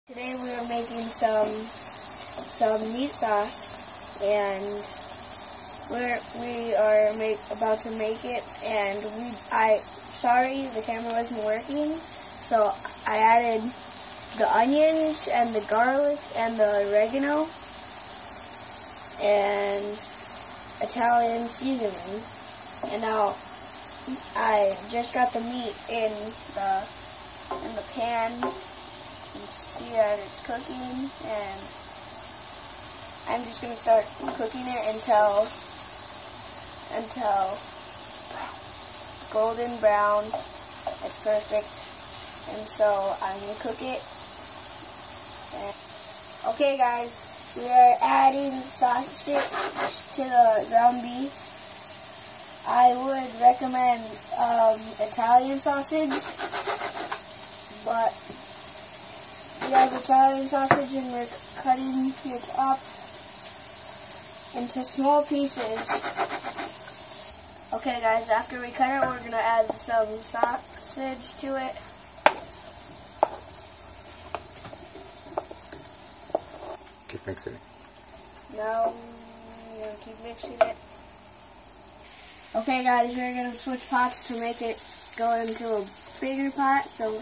Today we are making some meat sauce, and we are about to make it. And sorry the camera wasn't working, so I added the onions and the garlic and the oregano and Italian seasoning. And now I just got the meat in the pan. You can see that it's cooking, and I'm just going to start cooking it until it's golden brown. It's perfect. And so I'm going to cook it. Okay guys, we are adding sausage to the ground beef. I would recommend Italian sausage, but we have Italian sausage and we're cutting it up into small pieces. Okay guys, after we cut it, we're going to add some sausage to it. Keep mixing it. Now we're going to keep mixing it. Okay guys, we're going to switch pots to make it go into a bigger pot, so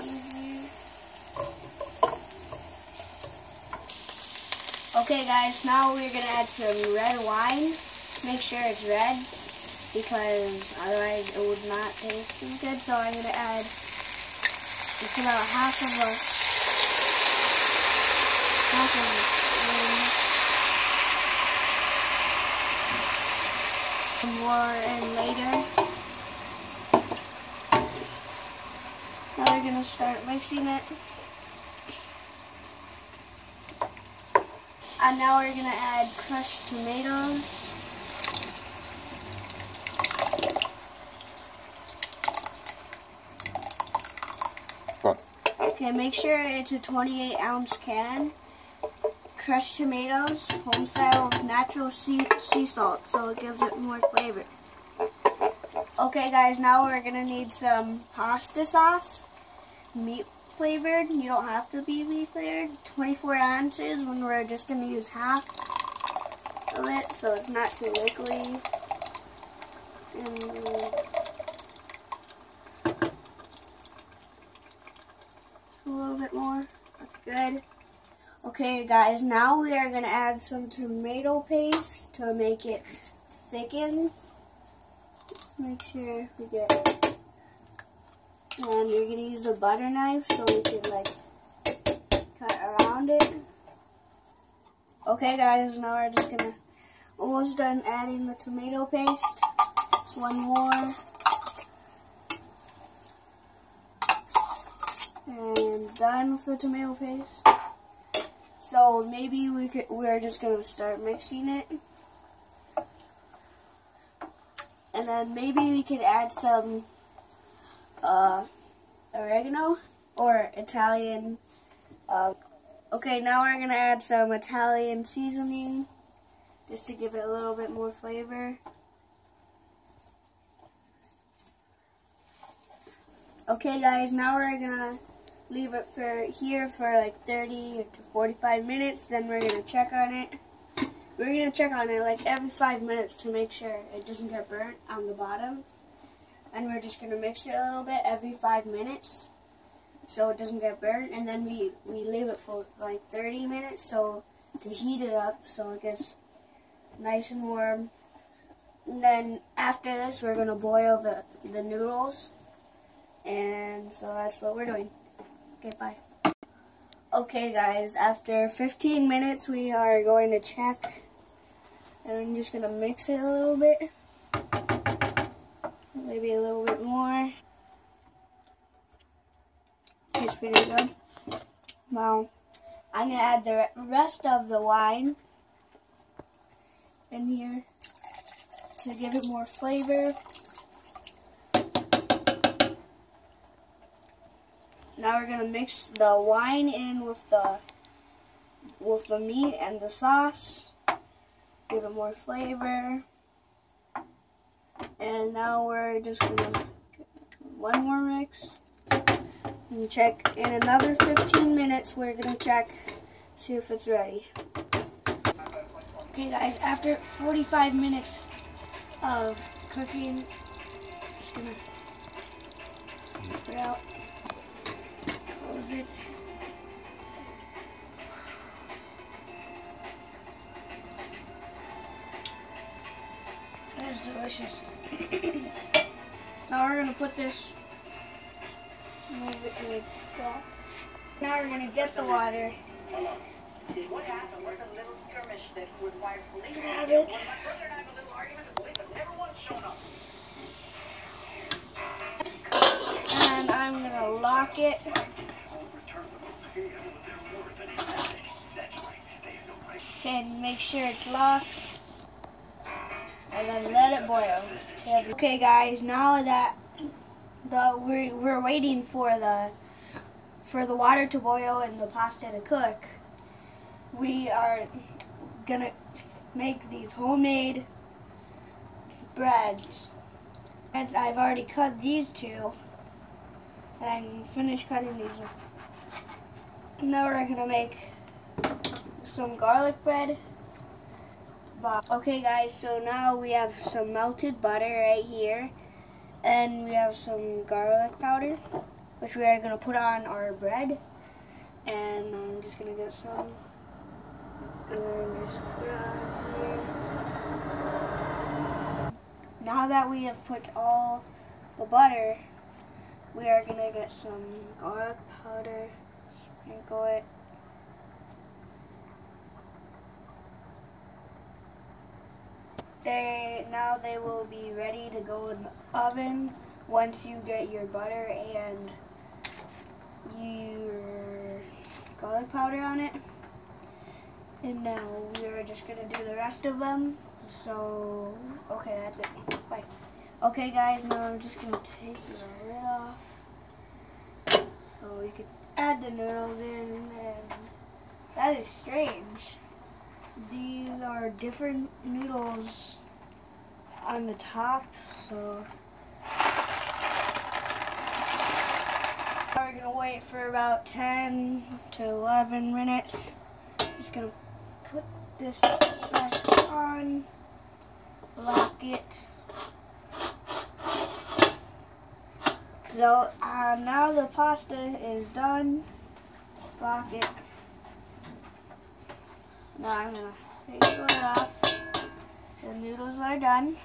easy. Okay guys, now we're going to add some red wine. Make sure it's red, because otherwise it would not taste too good. So I'm going to add just about half of more in later. Now we're going to start mixing it. And now we're going to add crushed tomatoes. What? Okay, make sure it's a 28-ounce can. Crushed tomatoes, home style with natural sea salt, so it gives it more flavor. Okay guys, now we're going to need some pasta sauce, meat flavored. You don't have to be meat flavored. 24 ounces when we're just going to use half of it, so it's not too liquidy. And just a little bit more. That's good. Okay guys, now we are going to add some tomato paste to make it thicken. Just make sure we get it. And you're going to use a butter knife so we can cut around it. Okay guys, now we're just going to almost done adding the tomato paste. Just one more. And done with the tomato paste. So maybe we're just going to start mixing it. And then maybe we could add some oregano or Italian. Okay, now we're going to add some Italian seasoning just to give it a little bit more flavor. Okay guys, now we're going to leave it for like 30 to 45 minutes. Then we're going to check on it. We're going to check on it like every 5 minutes to make sure it doesn't get burnt on the bottom. And we're just going to mix it a little bit every 5 minutes so it doesn't get burnt. And then we leave it for like 30 minutes so to heat it up so it gets nice and warm. And then after this we're going to boil the noodles. And so that's what we're doing. Okay, bye. Okay guys, after 15 minutes we are going to check, and I'm just going to mix it a little bit, maybe a little bit more. Tastes pretty good. Now I'm going to add the rest of the wine in here to give it more flavor. Now we're gonna mix the wine in with the meat and the sauce, give it more flavor. And now we're just gonna get one more mix. And check in another 15 minutes. We're gonna check, see if it's ready. Okay guys, after 45 minutes of cooking, just gonna put it out, close it. That's delicious. Now we're gonna put this, move it to the top. Now we're gonna get the water. What happened? Where's a little skirmish that required police? Grab it. My brother and I have a little argument. The police have never once shown up. And I'm gonna lock it. And make sure it's locked. And then let it boil. Okay guys, now that we're waiting for the water to boil and the pasta to cook, we are gonna make these homemade breads. And I've already cut these two, and I'm finished cutting these. Now we're gonna make some garlic bread. Okay guys, so now we have some melted butter right here, and we have some garlic powder, which we are gonna put on our bread. And I'm just gonna get some, and then just put it on here. Now that we have put all the butter, we are gonna get some garlic powder, sprinkle it. Now they will be ready to go in the oven once you get your butter and your garlic powder on it. And now we are just going to do the rest of them. So, okay, that's it. Bye. Okay guys, now I'm just going to take the lid off so we can add the noodles in. And that is strange. These are different noodles on the top, so we're going to wait for about 10 to 11 minutes. Just going to put this back on, lock it. So now the pasta is done. Lock it. Now I'm going to take the lid off. The noodles are done.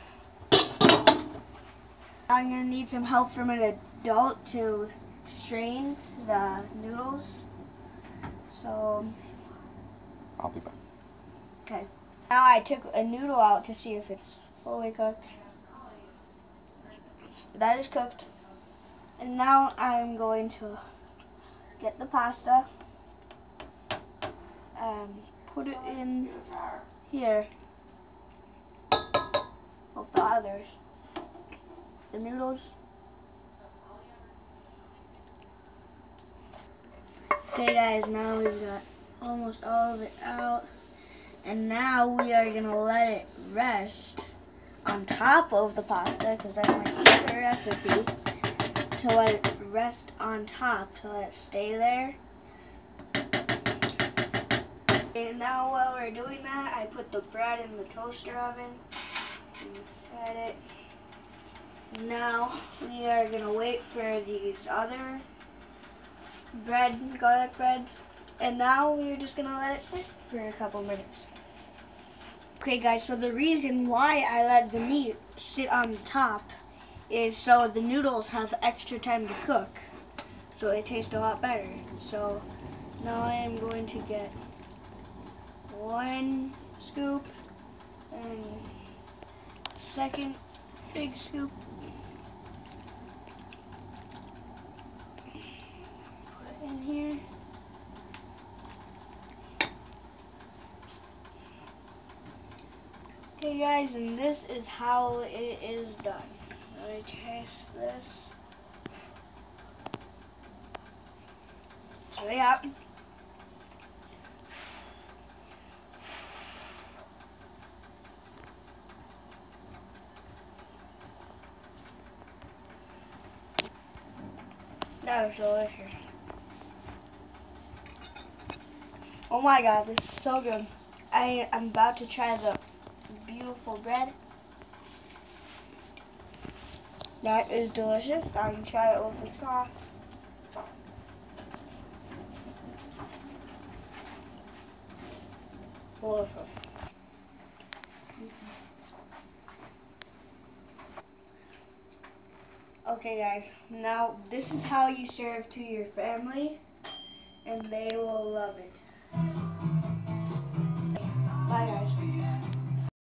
I'm going to need some help from an adult to strain the noodles. So, I'll be back. okay. Now I took a noodle out to see if it's fully cooked. That is cooked. And now I'm going to get the pasta and put it in here with the others, with the noodles. Okay guys, now we've got almost all of it out, and now we are going to let it rest on top of the pasta, because that's my secret recipe, to let it rest on top, to let it stay there. And now while we're doing that, I put the bread in the toaster oven and set it. Now we are going to wait for these other garlic breads, and now we're just going to let it sit for a couple minutes. Okay guys, so the reason why I let the meat sit on the top is so the noodles have extra time to cook, so they taste a lot better. So now I am going to get 1 scoop and second big scoop. Put it in here. Okay guys, and this is how it is done. Let me taste this. So yeah. That was delicious. Oh my god, this is so good. I'm about to try the beautiful bread. That is delicious. I'm gonna try it with the sauce. Delicious. Okay guys, now this is how you serve to your family and they will love it. Bye guys.